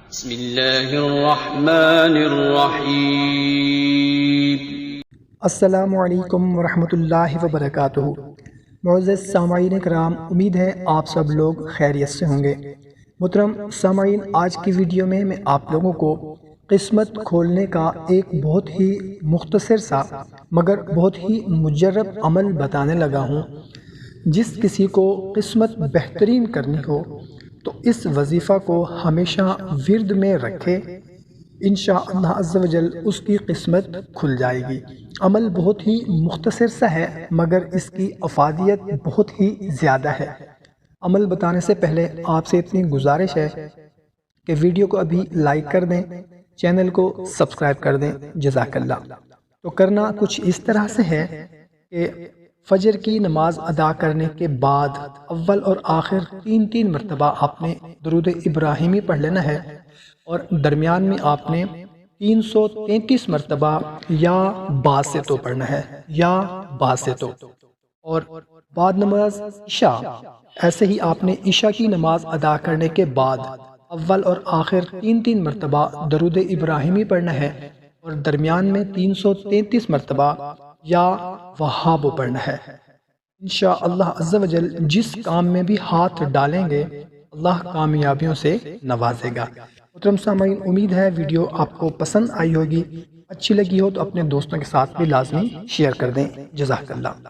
بسم اللہ الرحمن الرحیم۔ السلام علیکم ورحمۃ اللہ وبرکاتہ۔ معزز سامعین کرام، امید ہے آپ سب لوگ خیریت سے ہوں گے۔ محترم سامعین، آج کی ویڈیو میں آپ لوگوں کو قسمت کھولنے کا ایک بہت ہی مختصر سا مگر بہت ہی مجرب عمل بتانے لگا ہوں۔ جس کسی کو قسمت بہترین کرنی ہو تو اس وظیفہ کو ہمیشہ ورد میں رکھے، انشاءاللہ عز و جل اس کی قسمت کھل جائے گی۔ عمل بہت ہی مختصر سا ہے مگر اس کی افادیت بہت ہی زیادہ ہے۔ عمل بتانے سے پہلے آپ سے اتنی گزارش ہے کہ ویڈیو کو ابھی لائک کر دیں، چینل کو سبسکرائب کر دیں، جزاک اللہ۔ تو کرنا کچھ اس طرح سے ہے کہ فجر کی نماز ادا کرنے کے بعد اول اور آخر تین مرتبہ آپ نے درود ابراہیمی پڑھ لینا ہے، اور درمیان میں آپ نے 333 مرتبہ یا باسطو پڑھنا ہے، یا باسطو۔ اور بعد نماز عشاء ایسے ہی آپ نے عشاء کی نماز ادا کرنے کے بعد اول اور آخر تین مرتبہ درود ابراہیمی پڑھنا ہے، اور درمیان میں 333 مرتبہ یا وہابو پڑھنا ہے۔ انشاءاللہ عز و جل جس کام میں بھی ہاتھ ڈالیں گے اللہ کامیابیوں سے نوازے گا۔ محترم سامعین، امید ہے ویڈیو آپ کو پسند آئی ہوگی، اچھی لگی ہو تو اپنے دوستوں کے ساتھ بھی لازمی شیئر کر دیں، جزاک اللہ۔